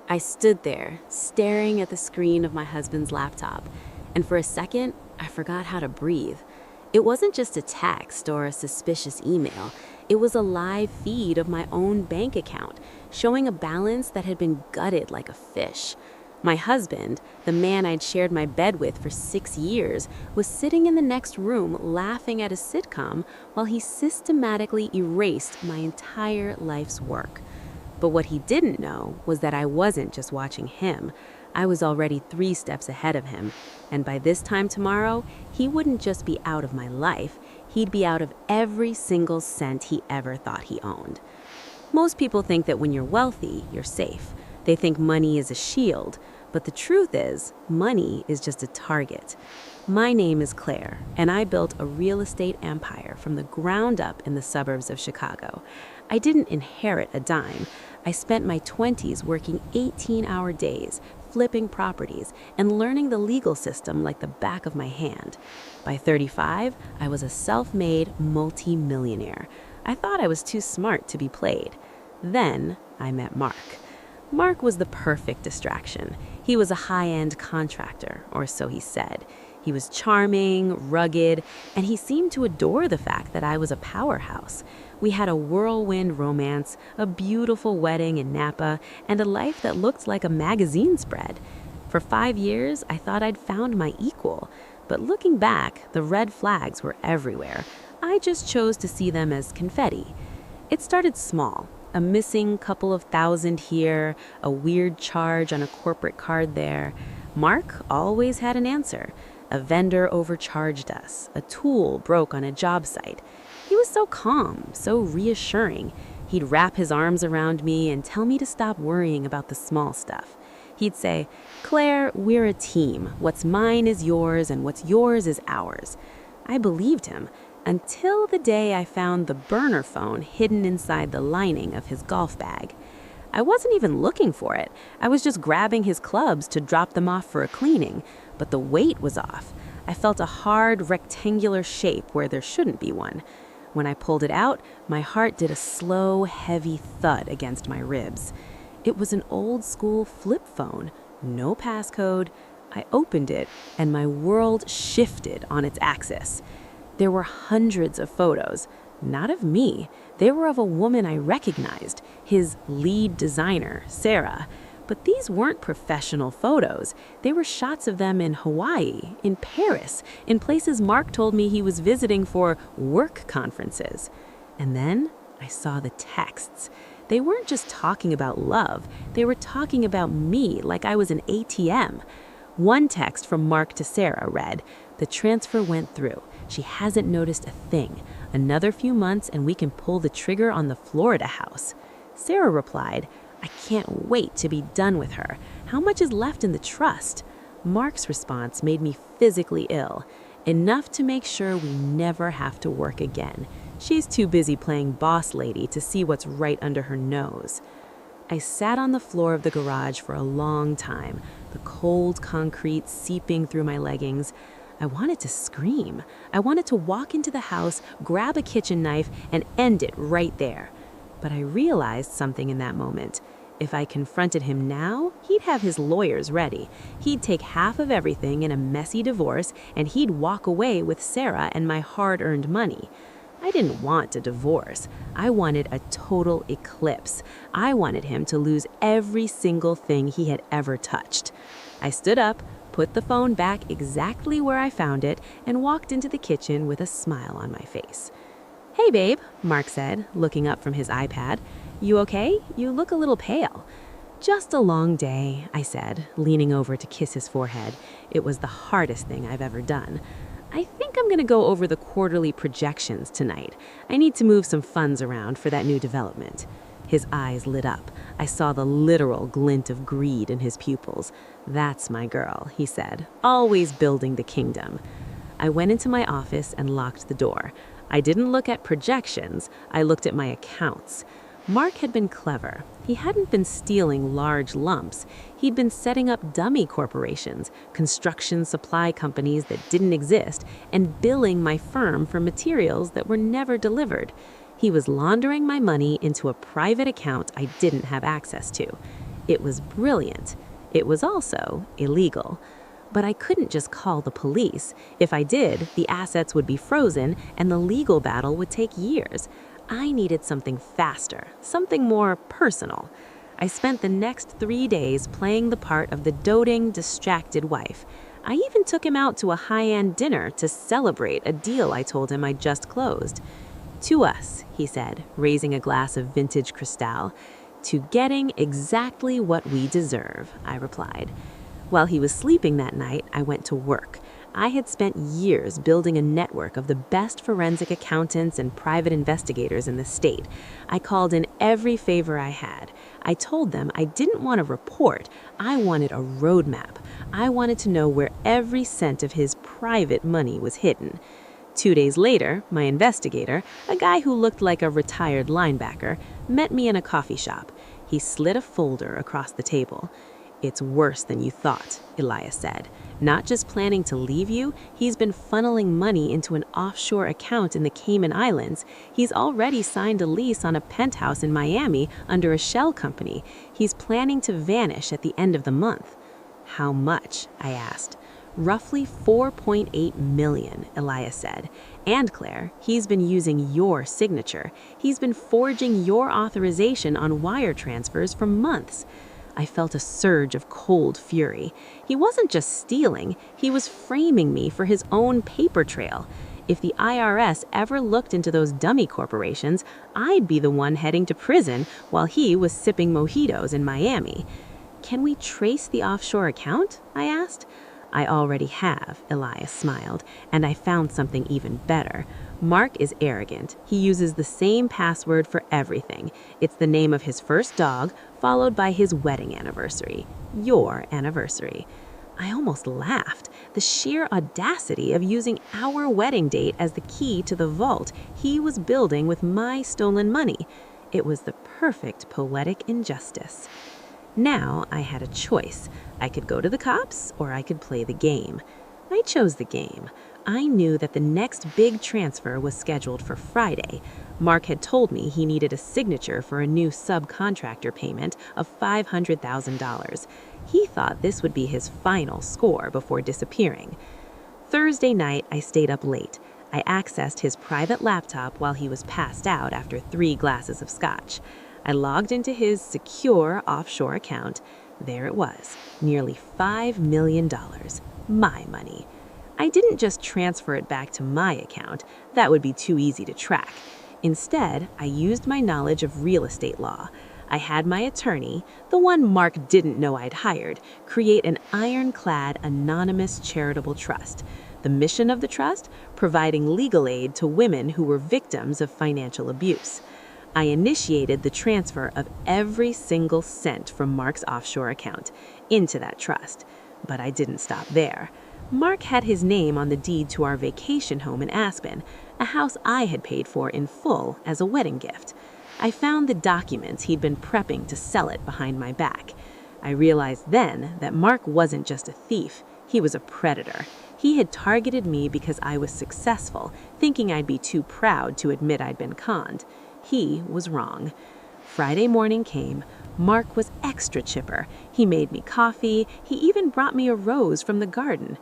I stood there, staring at the screen of my husband's laptop, and for a second, I forgot how to breathe. It wasn't just a text or a suspicious email, it was a live feed of my own bank account, showing a balance that had been gutted like a fish. My husband, the man I'd shared my bed with for 6 years, was sitting in the next room laughing at a sitcom while he systematically erased my entire life's work. But what he didn't know was that I wasn't just watching him. I was already 3 steps ahead of him, and by this time tomorrow, he wouldn't just be out of my life, he'd be out of every single cent he ever thought he owned. Most people think that when you're wealthy, you're safe. They think money is a shield, but the truth is, money is just a target. My name is Claire, and I built a real estate empire from the ground up in the suburbs of Chicago. I didn't inherit a dime. I spent my 20s working 18-hour days, flipping properties, and learning the legal system like the back of my hand. By 35, I was a self-made multi-millionaire. I thought I was too smart to be played. Then I met Mark. Mark was the perfect distraction. He was a high-end contractor, or so he said. He was charming, rugged, and he seemed to adore the fact that I was a powerhouse. We had a whirlwind romance, a beautiful wedding in Napa, and a life that looked like a magazine spread. For 5 years, I thought I'd found my equal, but looking back, the red flags were everywhere. I just chose to see them as confetti. It started small. A missing couple of thousand here, a weird charge on a corporate card there. Mark always had an answer. A vendor overcharged us. A tool broke on a job site. He was so calm, so reassuring. He'd wrap his arms around me and tell me to stop worrying about the small stuff. He'd say, "Claire, we're a team. What's mine is yours, and what's yours is ours." I believed him until the day I found the burner phone hidden inside the lining of his golf bag. I wasn't even looking for it. I was just grabbing his clubs to drop them off for a cleaning, but the weight was off. I felt a hard, rectangular shape where there shouldn't be one. When I pulled it out, my heart did a slow, heavy thud against my ribs. It was an old-school flip phone, no passcode. I opened it, and my world shifted on its axis. There were hundreds of photos, not of me. They were of a woman I recognized, his lead designer, Sarah. But these weren't professional photos. They were shots of them in Hawaii, in Paris, in places Mark told me he was visiting for work conferences. And then I saw the texts. They weren't just talking about love. They were talking about me like I was an ATM. One text from Mark to Sarah read, "The transfer went through. She hasn't noticed a thing. Another few months and we can pull the trigger on the Florida house." Sarah replied, "I can't wait to be done with her. How much is left in the trust?" Mark's response made me physically ill, enough to make sure we never have to work again. She's too busy playing boss lady to see what's right under her nose. I sat on the floor of the garage for a long time, the cold concrete seeping through my leggings. I wanted to scream. I wanted to walk into the house, grab a kitchen knife, and end it right there. But I realized something in that moment. If I confronted him now, he'd have his lawyers ready. He'd take half of everything in a messy divorce, and he'd walk away with Sarah and my hard-earned money. I didn't want a divorce. I wanted a total eclipse. I wanted him to lose every single thing he had ever touched. I stood up, put the phone back exactly where I found it, and walked into the kitchen with a smile on my face. "Hey, babe," Mark said, looking up from his iPad. "You okay? You look a little pale." "Just a long day," I said, leaning over to kiss his forehead. It was the hardest thing I've ever done. "I think I'm going to go over the quarterly projections tonight. I need to move some funds around for that new development." His eyes lit up. I saw the literal glint of greed in his pupils. "That's my girl," he said, "always building the kingdom." I went into my office and locked the door. I didn't look at projections, I looked at my accounts. Mark had been clever. He hadn't been stealing large lumps. He'd been setting up dummy corporations, construction supply companies that didn't exist, and billing my firm for materials that were never delivered. He was laundering my money into a private account I didn't have access to. It was brilliant. It was also illegal. But I couldn't just call the police. If I did, the assets would be frozen and the legal battle would take years. I needed something faster, something more personal. I spent the next 3 days playing the part of the doting, distracted wife. I even took him out to a high-end dinner to celebrate a deal I told him I'd just closed. "To us," he said, raising a glass of vintage Cristal. "To getting exactly what we deserve," I replied. While he was sleeping that night, I went to work. I had spent years building a network of the best forensic accountants and private investigators in the state. I called in every favor I had. I told them I didn't want a report. I wanted a roadmap. I wanted to know where every cent of his private money was hidden. 2 days later, my investigator, a guy who looked like a retired linebacker, met me in a coffee shop. He slid a folder across the table. "It's worse than you thought," Elias said. "Not just planning to leave you, he's been funneling money into an offshore account in the Cayman Islands. He's already signed a lease on a penthouse in Miami under a shell company. He's planning to vanish at the end of the month." "How much?" I asked. "Roughly 4.8 million, Elias said. "And Claire, he's been using your signature. He's been forging your authorization on wire transfers for months." I felt a surge of cold fury. He wasn't just stealing, he was framing me for his own paper trail. If the IRS ever looked into those dummy corporations, I'd be the one heading to prison while he was sipping mojitos in Miami. "Can we trace the offshore account?" I asked. "I already have," Elias smiled, "and I found something even better. Mark is arrogant. He uses the same password for everything. It's the name of his first dog, followed by his wedding anniversary. Your anniversary." I almost laughed. The sheer audacity of using our wedding date as the key to the vault he was building with my stolen money. It was the perfect poetic injustice. Now I had a choice. I could go to the cops or I could play the game. I chose the game. I knew that the next big transfer was scheduled for Friday. Mark had told me he needed a signature for a new subcontractor payment of $500,000. He thought this would be his final score before disappearing. Thursday night, I stayed up late. I accessed his private laptop while he was passed out after 3 glasses of scotch. I logged into his secure offshore account. There it was, nearly $5 million. My money. I didn't just transfer it back to my account. That would be too easy to track. Instead, I used my knowledge of real estate law. I had my attorney, the one Mark didn't know I'd hired, create an ironclad, anonymous charitable trust. The mission of the trust? Providing legal aid to women who were victims of financial abuse. I initiated the transfer of every single cent from Mark's offshore account into that trust. But I didn't stop there. Mark had his name on the deed to our vacation home in Aspen, a house I had paid for in full as a wedding gift. I found the documents he'd been prepping to sell it behind my back. I realized then that Mark wasn't just a thief, he was a predator. He had targeted me because I was successful, thinking I'd be too proud to admit I'd been conned. He was wrong. Friday morning came. Mark was extra chipper. He made me coffee. He even brought me a rose from the garden.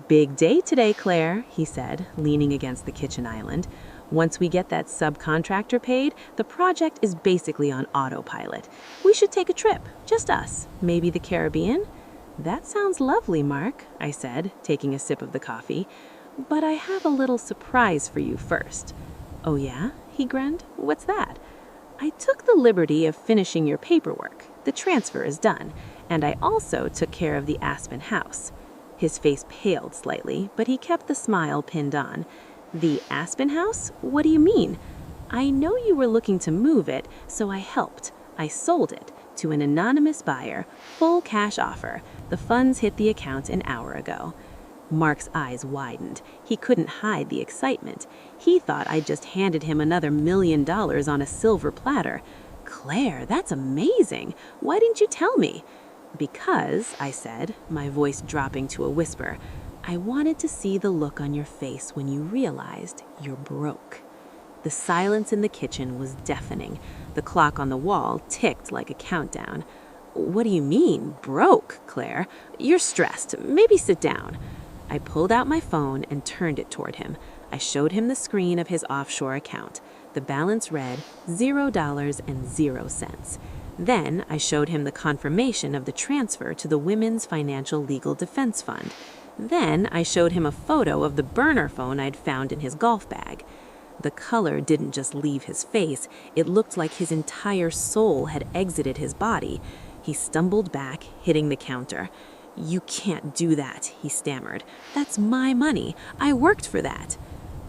"Big day today, Claire," he said, leaning against the kitchen island. "Once we get that subcontractor paid, the project is basically on autopilot. We should take a trip, just us, maybe the Caribbean." "That sounds lovely, Mark," I said, taking a sip of the coffee. "But I have a little surprise for you first." "Oh yeah?" he grinned. "What's that?" "I took the liberty of finishing your paperwork. The transfer is done. And I also took care of the Aspen house." His face paled slightly, but he kept the smile pinned on. "The Aspen house? What do you mean?" "I know you were looking to move it, so I helped. I sold it to an anonymous buyer, full cash offer. The funds hit the account an hour ago." Mark's eyes widened. He couldn't hide the excitement. He thought I'd just handed him another $1 million on a silver platter. "Claire, that's amazing. Why didn't you tell me?" "Because," I said, my voice dropping to a whisper, "I wanted to see the look on your face when you realized you're broke." The silence in the kitchen was deafening. The clock on the wall ticked like a countdown. What do you mean, broke, Claire? You're stressed. Maybe sit down. I pulled out my phone and turned it toward him. I showed him the screen of his offshore account. The balance read $0.00. Then I showed him the confirmation of the transfer to the Women's Financial Legal Defense Fund. Then I showed him a photo of the burner phone I'd found in his golf bag. The color didn't just leave his face, it looked like his entire soul had exited his body. He stumbled back, hitting the counter. "You can't do that," he stammered. "That's my money. I worked for that."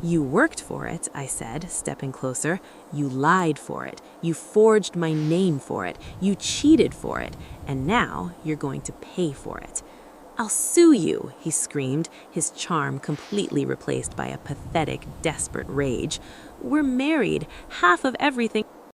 "You worked for it," I said, stepping closer. "You lied for it. You forged my name for it. You cheated for it. And now you're going to pay for it." "I'll sue you," he screamed, his charm completely replaced by a pathetic, desperate rage. "We're married. Half of everything